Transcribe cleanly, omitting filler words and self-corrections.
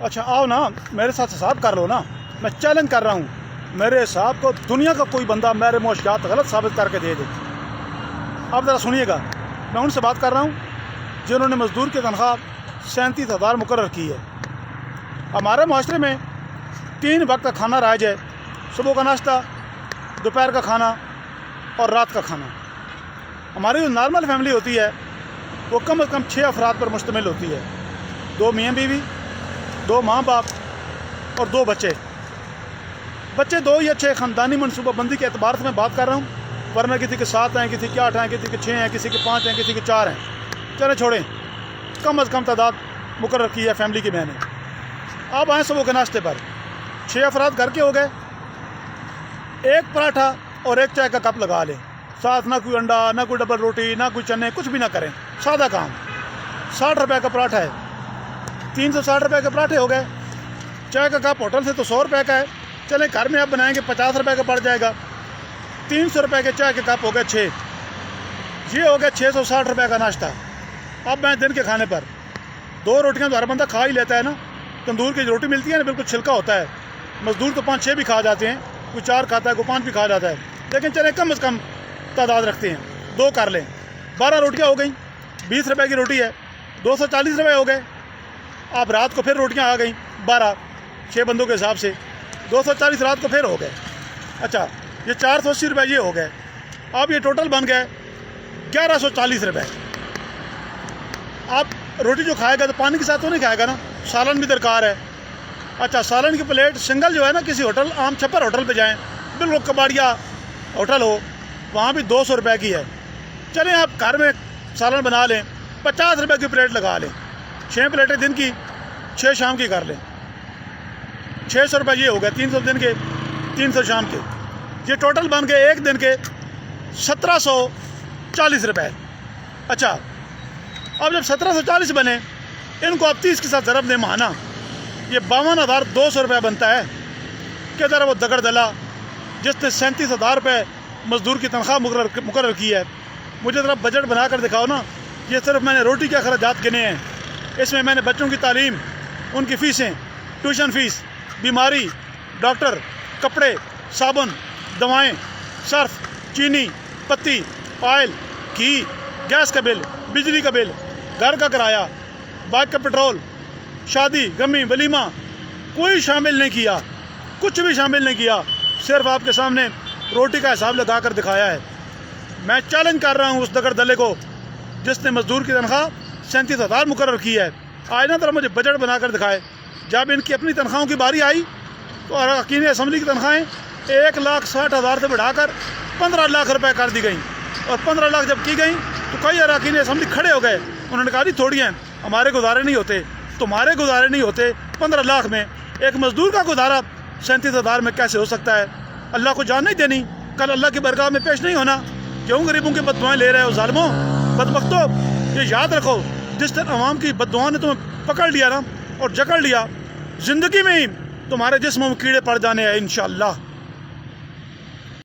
अच्छा आओ ना, मेरे साथ हिसाब कर लो ना। मैं चैलेंज कर रहा हूँ, मेरे हिसाब को दुनिया का कोई बंदा मेरे मुश्किलात गलत साबित करके दे दे। अब ज़रा सुनिएगा, मैं उनसे बात कर रहा हूँ जिन्होंने मज़दूर की तनख्वाह 37,000 मुकर्रर की है। हमारे माशरे में 3 वक्त का खाना राइज है, सुबह का नाश्ता, दोपहर का खाना और रात का खाना। हमारी जो नॉर्मल फैमिली होती है वो कम से कम 6 अफराद पर मुश्तमिल होती है। 2 मियाँ बीवी, 2 माँ बाप और 2 बच्चे। बच्चे 2 ही अच्छे ख़ानदानी मनसूबाबंदी के एतबार से मैं बात कर रहा हूँ, वरना किसी के 7 हैं, किसी के 8 हैं, किसी के 6 हैं, किसी के 5 हैं, किसी के 4 हैं। चले छोड़ें, कम से कम तादाद मुकर्रर की है फैमिली की मैंने। अब आए सुबह के नाश्ते पर 6 अफराद घर के हो गए। 1 पराठा और 1 चाय का कप लगा लें, साथ ना कोई अंडा, ना कोई डबल रोटी, ना कोई चने, कुछ भी ना करें, सादा काम। 60 रुपये का पराठा है, 360 रुपये के पराठे हो गए। चाय का कप होटल से तो 100 रुपये का है, चले घर में आप बनाएंगे 50 रुपये का पड़ जाएगा। 300 रुपये के चाय के कप हो गए 6, ये हो गया 660 रुपये का नाश्ता। अब मैं दिन के खाने पर 2 रोटियां तो हर बंदा खा ही लेता है ना। तंदूर की रोटी मिलती है ना, बिल्कुल छिलका होता है। मजदूर तो 5-6 भी खा जाते हैं, कोई 4 खाता है, कोई 5 भी खा जाता है, लेकिन चले कम से कम तादाद रखते हैं, 2 कर लें। 12 रोटियां हो गई, 20 रुपये की रोटी है, 240 रुपये हो गए। अब रात को फिर रोटियां आ गई 12, 6 बंदों के हिसाब से 240 रात को फिर हो गए। अच्छा, ये 480 रुपये ये हो गए। अब ये टोटल बन गए 1140 रुपये। आप रोटी जो खाएगा तो पानी के साथ तो नहीं खाएगा ना, सालन भी दरकार है। अच्छा, सालन की प्लेट सिंगल जो है ना, किसी होटल, आम छप्पर होटल पे जाएं, बिल्कुल कबाड़िया होटल हो, वहाँ भी 200 रुपये की है। चलें आप घर में सालन बना लें, 50 रुपये की प्लेट लगा लें। 6 प्लेटें दिन की, 6 शाम की कर लें, 600 रुपये ये हो गए। 300 दिन के, 300 शाम के, ये टोटल बन गए एक दिन के 1740 रुपये। अच्छा, अब जब 1740 बने, इनको आप 30 के साथ ज़रब दें महाना, ये 52,200 रुपये बनता है। किधर वो दगड़ दला जिसने 37,000 रुपये मज़दूर की तनख्वाह मुकर्रर की है। मुझे ज़रा बजट बना कर दिखाओ ना। ये सिर्फ मैंने रोटी के अखराजात गिने हैं, इसमें मैंने बच्चों की तालीम, उनकी फ़ीसें, ट्यूशन फ़ीस, बीमारी, डॉक्टर, कपड़े, साबुन, दवाएँ, सर्फ, चीनी, पत्ती, ऑयल, घी, गैस का बिल, बिजली का बिल, घर का किराया, बाइक का पेट्रोल, शादी, गमी, वलीमा, कोई शामिल नहीं किया, कुछ भी शामिल नहीं किया। सिर्फ आपके सामने रोटी का हिसाब लगा कर दिखाया है। मैं चैलेंज कर रहा हूँ उस दगड़ दले को जिसने मजदूर की तनख्वाह 37,000 मुकर्रर की है। आज ना तरह मुझे बजट बना कर दिखाए। जब इनकी अपनी तनख्वाहों की बारी आई तो अरकान असम्बली की तनख्वाहें 1,60,000 से बढ़ाकर 15 लाख रुपये कर दी गई। और 15 लाख जब की गई तो कई अरकान असम्बली खड़े हो गए। उन्होंने कहा, नहीं थोड़ी हैं, हमारे गुजारे नहीं होते, तुम्हारे गुजारे नहीं होते। 15 लाख में एक मजदूर का गुजारा 37,000 में कैसे हो सकता है? अल्लाह को जान नहीं देनी, कल अल्लाह की बरगाह में पेश नहीं होना। क्यों गरीबों की बददुआएं ले रहे हो ज़ालिमों, बदबख्तों? ये याद रखो, जिस दिन अवाम की बददुआ ने तुम्हें पकड़ लिया ना और जकड़ लिया, ज़िंदगी में ही तुम्हारे जिस्म में कीड़े पड़ जाने हैं इंशाअल्लाह।